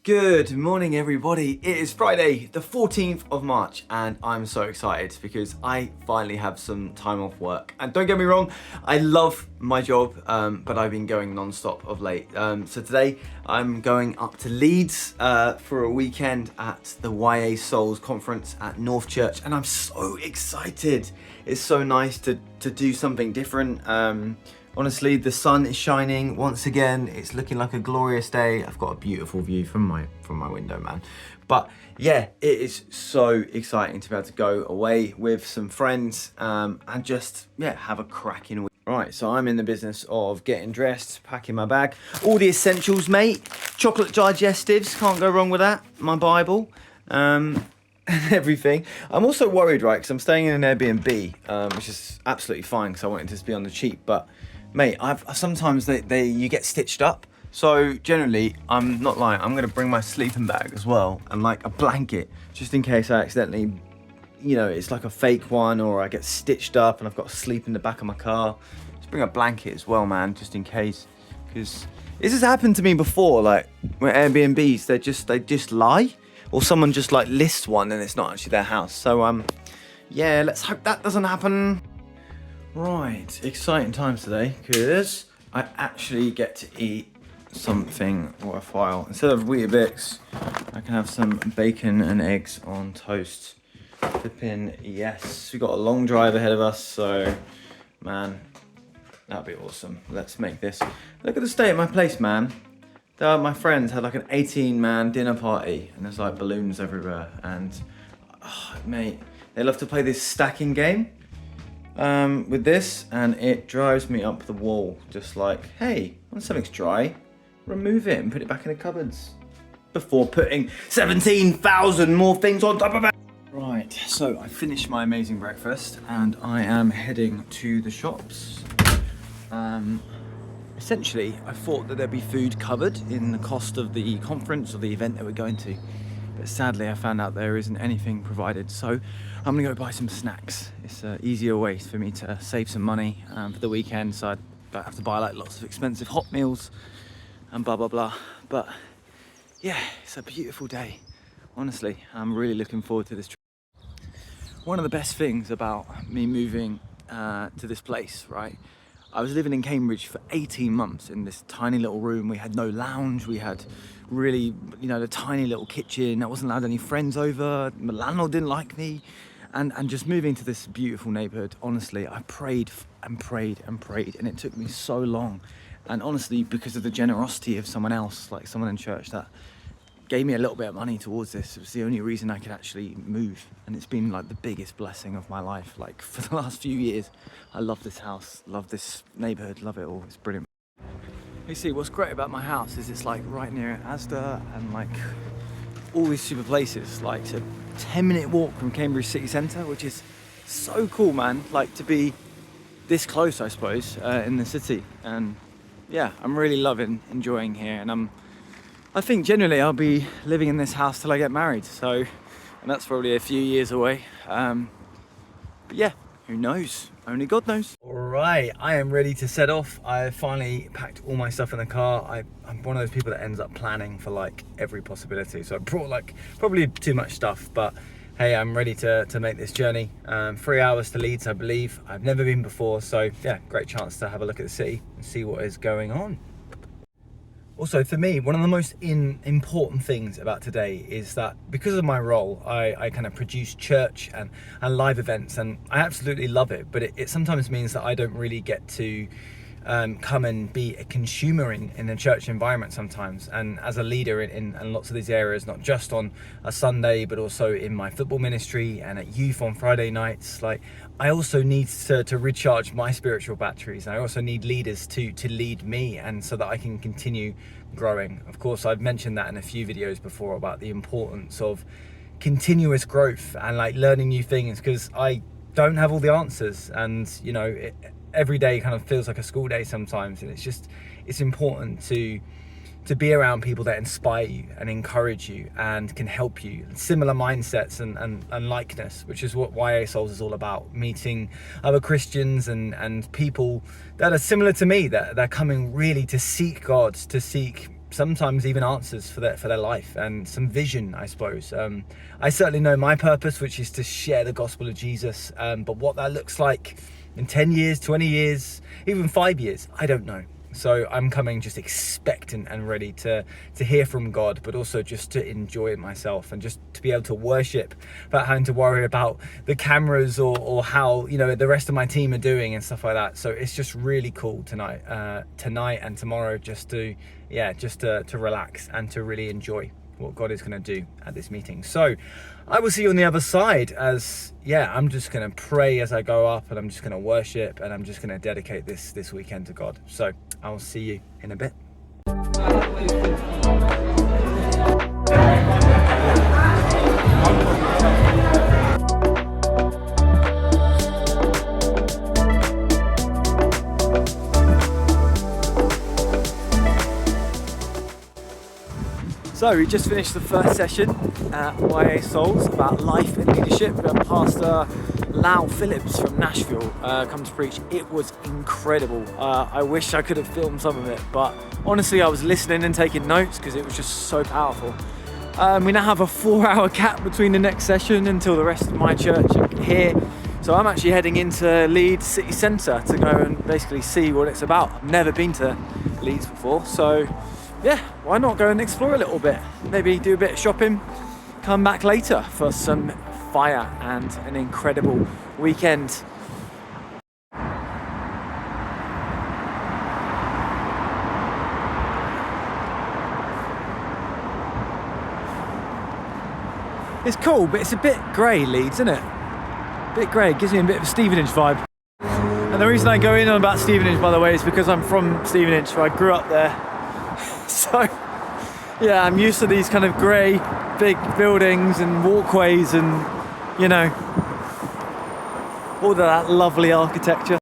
Good morning, everybody. It is Friday, the 14th of March, and I'm so excited because I finally have some time off work. And don't get me wrong, I love my job, but I've been going non-stop of late. So today I'm going up to Leeds for a weekend at the YA Souls conference at North Church, and I'm so excited. It's so nice to do something different. Honestly, the sun is shining once again. It's looking like a glorious day. I've got a beautiful view from my window, man. But yeah, it is so exciting to be able to go away with some friends and just have a cracking week. Right, so I'm in the business of getting dressed, packing my bag, all the essentials, mate. Chocolate digestives, can't go wrong with that. My Bible. And everything. I'm also worried, right, because I'm staying in an Airbnb, which is absolutely fine because I wanted this to be on the cheap, but mate, sometimes you get stitched up. So generally, I'm not lying, I'm gonna bring my sleeping bag as well and like a blanket, just in case I accidentally, it's like a fake one or I get stitched up and I've got to sleep in the back of my car. Just bring a blanket as well, man, just in case. Because this has happened to me before, like with Airbnbs, they just lie. Or someone just like lists one and it's not actually their house. So yeah, let's hope that doesn't happen. Right, exciting times today because I actually get to eat something worthwhile. Instead of Weetabix, I can have some bacon and eggs on toast. Flipping yes, we've got a long drive ahead of us, so man, that'd be awesome. Let's make this. Look at the state of my place, man. My friends had like an 18-man dinner party and there's like balloons everywhere and mate, they love to play this stacking game with this and it drives me up the wall. Just like, hey, when something's dry, remove it and put it back in the cupboards before putting 17,000 more things on top of it. Right, so I finished my amazing breakfast and I am heading to the shops. Essentially, I thought that there'd be food covered in the cost of the conference or the event that we're going to. But sadly, I found out there isn't anything provided. So I'm gonna go buy some snacks. It's an easier way for me to save some money for the weekend. So I don't have to buy like lots of expensive hot meals and blah, blah, blah. But yeah, it's a beautiful day. Honestly, I'm really looking forward to this trip. One of the best things about me moving to this place, right? I was living in Cambridge for 18 months in this tiny little room. We had no lounge. We had really, the tiny little kitchen. I wasn't allowed any friends over. My landlord didn't like me. And just moving to this beautiful neighborhood, honestly, I prayed and prayed and prayed. And it took me so long. And honestly, because of the generosity of someone else, like someone in church that gave me a little bit of money towards this, it was the only reason I could actually move. And it's been like the biggest blessing of my life. Like for the last few years, I love this house, love this neighborhood, love it all. It's brilliant. You see, what's great about my house is it's like right near Asda and like all these super places. Like it's a 10-minute walk from Cambridge city centre, which is so cool, man. Like to be this close, I suppose, in the city. And yeah, I'm really enjoying here. And I think generally I'll be living in this house till I get married. So, and that's probably a few years away. But yeah, who knows? Only God knows. All right, I am ready to set off. I finally packed all my stuff in the car. I'm one of those people that ends up planning for like every possibility. So I brought like probably too much stuff, but hey, I'm ready to make this journey. 3 hours to Leeds, I believe. I've never been before. So yeah, great chance to have a look at the city and see what is going on. Also, for me, one of the most important things about today is that because of my role, I kind of produce church and live events, and I absolutely love it, but it sometimes means that I don't really get to come and be a consumer in a church environment sometimes. And as a leader in lots of these areas, not just on a Sunday, but also in my football ministry and at youth on Friday nights, like I also need to recharge my spiritual batteries. I also need leaders to lead me, and so that I can continue growing. Of course, I've mentioned that in a few videos before about the importance of continuous growth and like learning new things, because I don't have all the answers, and every day kind of feels like a school day sometimes, and it's important to be around people that inspire you and encourage you and can help you, similar mindsets and likeness, which is what YA Souls is all about. Meeting other Christians and people that are similar to me, that they're coming really to seek God, to seek sometimes even answers for their life, and some vision, I suppose. I certainly know my purpose, which is to share the gospel of Jesus, but what that looks like in 10 years, 20 years, even 5 years, I don't know. So I'm coming just expectant and ready to hear from God, but also just to enjoy it myself and just to be able to worship without having to worry about the cameras or how, you know, the rest of my team are doing and stuff like that. So it's just really cool tonight and tomorrow, just to relax and to really enjoy what God is going to do at this meeting. So I will see you on the other side, as I'm just going to pray as I go up, and I'm just going to worship, and I'm just going to dedicate this weekend to God. So I'll see you in a bit. So we just finished the first session at YA Souls about life and leadership. We had Pastor Lyle Phillips from Nashville come to preach. It was incredible. I wish I could have filmed some of it, but honestly I was listening and taking notes because it was just so powerful. We now have a 4-hour gap between the next session until the rest of my church are here. So I'm actually heading into Leeds city centre to go and basically see what it's about. I've never been to Leeds before, so why not go and explore a little bit? Maybe do a bit of shopping, come back later for some fire and an incredible weekend. It's cool, but it's a bit grey, Leeds, isn't it? A bit grey, gives me a bit of a Stevenage vibe. And the reason I go in on about Stevenage, by the way, is because I'm from Stevenage, so I grew up there. So, I'm used to these kind of grey, big buildings and walkways and, you know, all of that lovely architecture.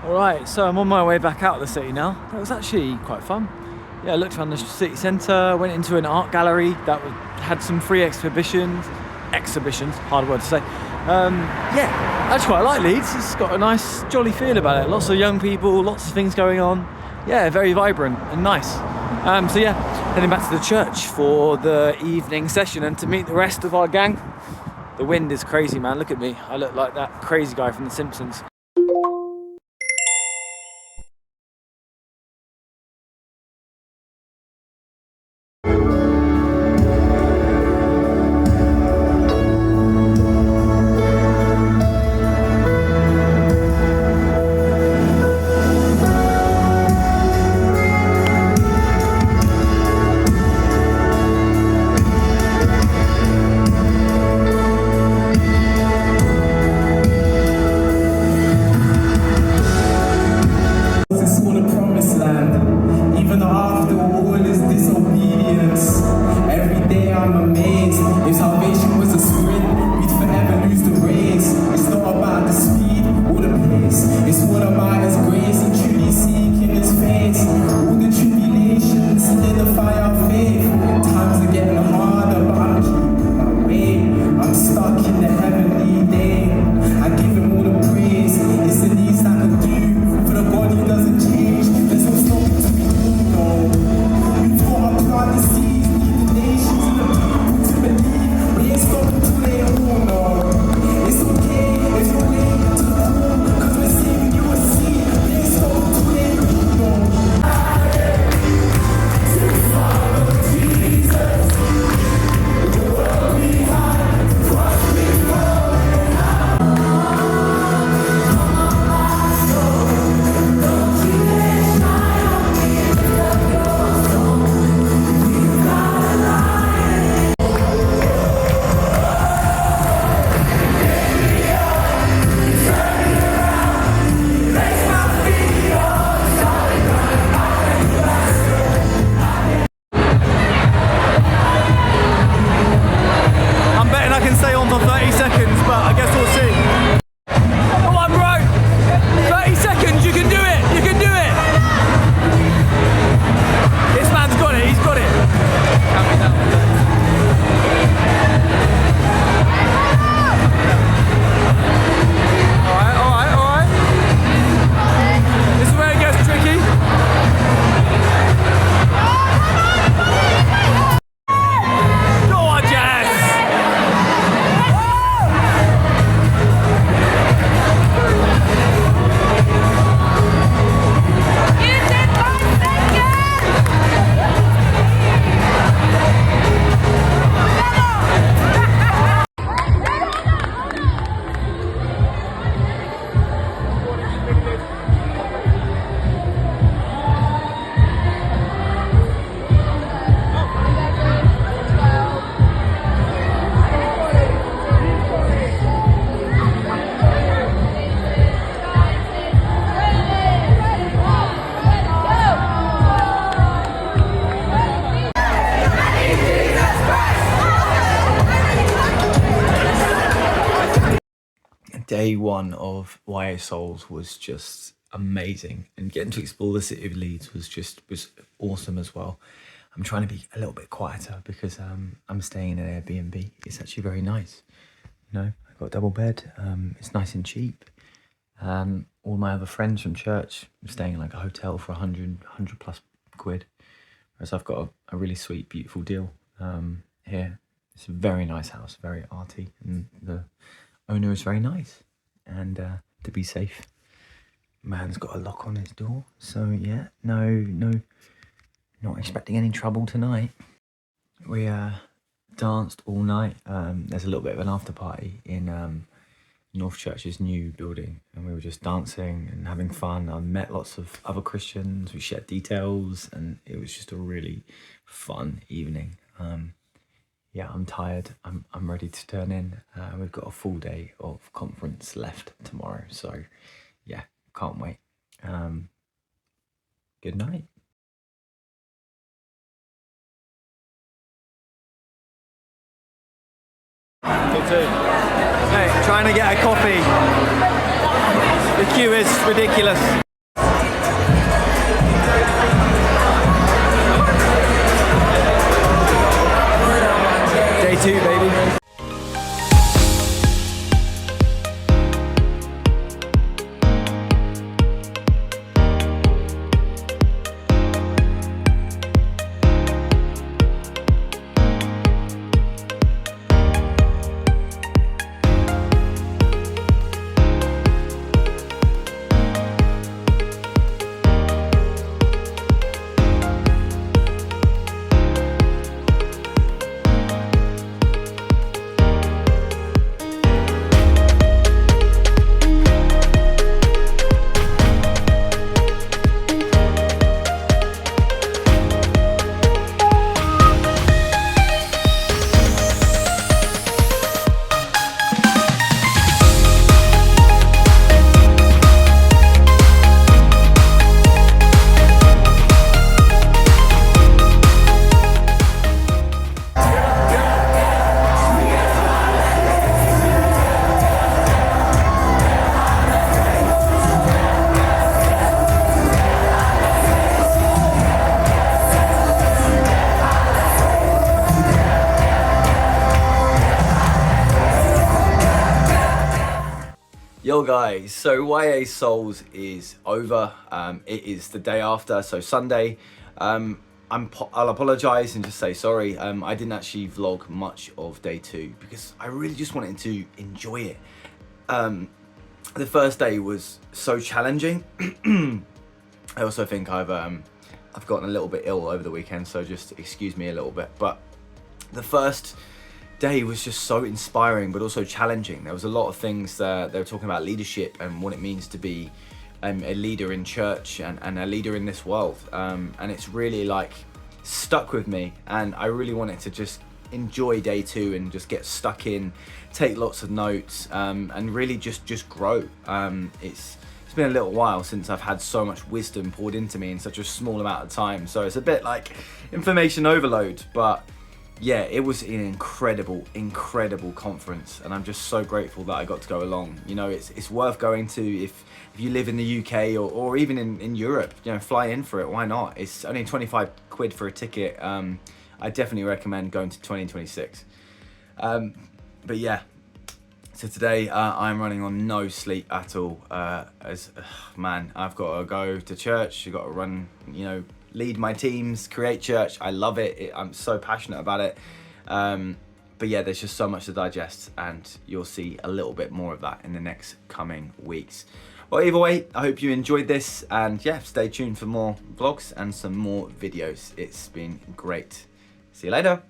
Alright, so I'm on my way back out of the city now. That was actually quite fun. I looked around the city centre, went into an art gallery that had some free exhibitions, hard word to say. I actually quite like Leeds. It's got a nice, jolly feel about it. Lots of young people, lots of things going on. Very vibrant and nice. Heading back to the church for the evening session and to meet the rest of our gang. The wind is crazy, man. Look at me. I look like that crazy guy from The Simpsons. day one of YA Souls was just amazing, and getting to explore the city of Leeds was awesome as well. I'm trying to be a little bit quieter because I'm staying in an Airbnb. It's actually very nice. You know, I've got a double bed. It's nice and cheap. All my other friends from church are staying in like a hotel for 100 plus quid. Whereas I've got a really sweet, beautiful deal here. It's a very nice house, very arty, and the owner is very nice. And to be safe, man's got a lock on his door. So yeah, no, not expecting any trouble tonight. We danced all night. There's a little bit of an after party in North Church's new building, and we were just dancing and having fun. I met lots of other Christians. We shared details, and it was just a really fun evening. Yeah, I'm tired. I'm ready to turn in. We've got a full day of conference left tomorrow, so yeah, can't wait. Good night. Hey, trying to get a coffee. The queue is ridiculous. Day 2, baby. Yo guys, so YA Souls is over. It is the day after, so Sunday. I'll apologise and just say sorry. I didn't actually vlog much of day 2 because I really just wanted to enjoy it. The first day was so challenging. I also think I've gotten a little bit ill over the weekend, so just excuse me a little bit. But the first day was just so inspiring but also challenging. There was a lot of things they were talking about leadership and what it means to be a leader in church and a leader in this world, and it's really like stuck with me, and I really wanted to just enjoy day 2 and just get stuck in, take lots of notes, and really just grow. It's been a little while since I've had so much wisdom poured into me in such a small amount of time, so it's a bit like information overload. But yeah, it was an incredible conference, and I'm just so grateful that I got to go along. You know, it's worth going to if you live in the UK or even in Europe. You know, fly in for it. Why not? It's only 25 quid for a ticket. I definitely recommend going to 2026. But yeah, so today I'm running on no sleep at all. Man, I've got to go to church. I've got to run, you know, lead my teams, create church. I love it. I'm so passionate about it. But yeah, there's just so much to digest, and you'll see a little bit more of that in the next coming weeks. Well, either way, I hope you enjoyed this, and yeah, stay tuned for more vlogs and some more videos. It's been great. See you later.